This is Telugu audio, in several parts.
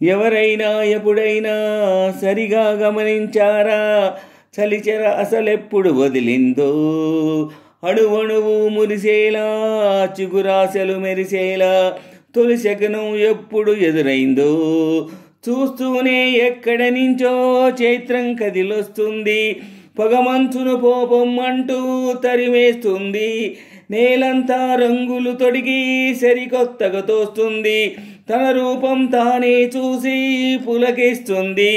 ఎవరైనా ఎప్పుడైనా సరిగా గమనించారా? చలిచెర అసలెప్పుడు వదిలిందో, అణువణువు మురిసేలా, చిగురాశలు మెరిసేలా తొలి శకనం ఎప్పుడు ఎదురైందో. చూస్తూనే ఎక్కడ నుంచో చైత్రం కదిలొస్తుంది, పొగమంచును పోపం అంటూ తరిమేస్తుంది. నేలంతా రంగులు తొడిగి సరికొత్తగా తోస్తుంది, తన రూపం తానే చూసి పులకిస్తుంది.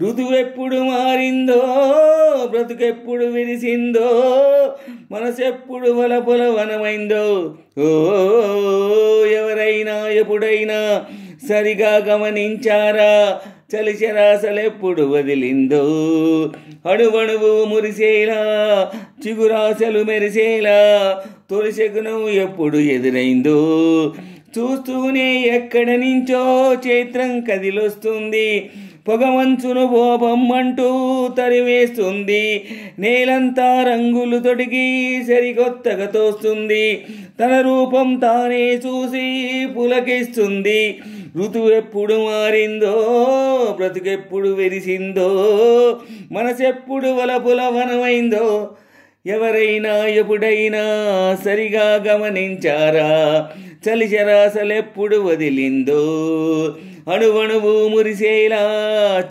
ఋతువెప్పుడు మారిందో, బ్రతుకెప్పుడు విరిసిందో, మనసెప్పుడు వలపుల వనమైందో. ఓ ఎవరైనా ఎప్పుడైనా సరిగా గమనించారా? చలిచెరాసలెప్పుడు వదిలిందో, అణువణువు మురిసేలా, చిగురాశలు మెరిసేలా తొలి శకునం ఎప్పుడు ఎదురైందో. చూస్తూనే ఎక్కడ నుంచో చైత్రం కదిలొస్తుంది, పొగమంచును బోబమ్మంటూ తరివేస్తుంది. నేలంతా రంగులు తొడిగి సరికొత్తగా తోస్తుంది, తన రూపం తానే చూసి పులకిస్తుంది. ఋతువెప్పుడు మారిందో, బ్రతుకెప్పుడు వెరిసిందో, మనసెప్పుడు వలపుల వనమైందో. ఎవరైనా ఎప్పుడైనా సరిగా గమనించారా? చలిచెరాసలెప్పుడు వదిలిందో, అణువణువు మురిసేలా,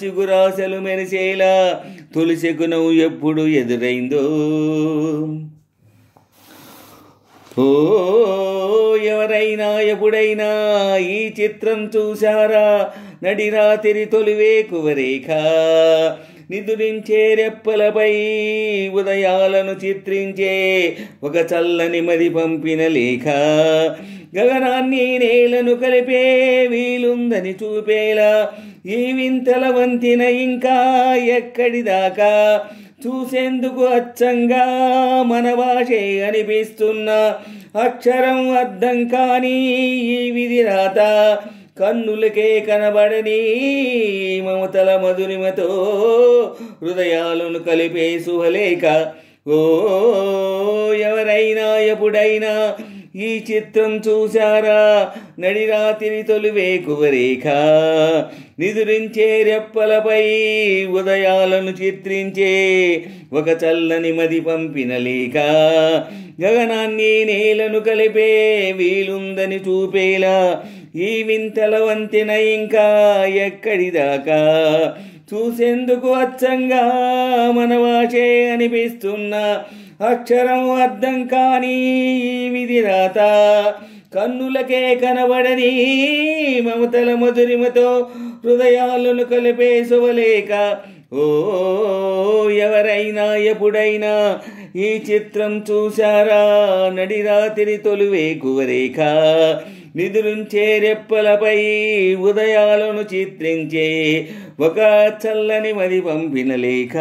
చిగురాశలు మెరిసేలా తొలి శకునం ఎప్పుడు ఎదురైందో. ఓ ఎవరైనా ఎప్పుడైనా ఈ చిత్రం చూశారా? నడిరాతిరి తొలివేకువరేఖ, నిదురించే రెప్పలపై ఉదయాలను చిత్రించే ఒక చల్లని మది పంపిన లేఖ. గగనాన్ని నేలను కలిపే వీలుందని చూపేలా ఈ వింతల వంతిన ఇంకా ఎక్కడిదాకా. చూసేందుకు అచ్చంగా మన భాషే అనిపిస్తున్న అక్షరం అర్థం కాని ఈ విధి రాత, కన్నులకే కనబడని మమతల మధురిమతో హృదయాలను కలిపే శుభలేఖ. ఓ ఎవరైనా ఎప్పుడైనా ఈ చిత్రం చూశారా? నడిరాతిరి తొలివేకువరేఖ, నిదురించే రెప్పలపై ఉదయాలను చిత్రించే ఒక చల్లని మది పంపిన లేఖ. గగనాన్ని నేలను కలిపే వీలుందని చూపేలా ఈ వింతల వంతెన ఇంకా ఎక్కడిదాకా. చూసేందుకు అచ్చంగా మన భాషే అనిపిస్తున్న అక్షరం అర్థం కాని ఈ విధి రాత, కన్నులకే కనబడని మమతల మధురిమతో హృదయాలను కలిపే శుభలేఖ. ఓ ఎవరైనా ఎప్పుడైనా ఈ చిత్రం చూశారా? నడిరాతిరి తొలివేకువరేఖ, నిదురించే రెప్పలపై ఉదయాలను చిత్రించే ఒక చల్లని మది పంపిన లేఖ.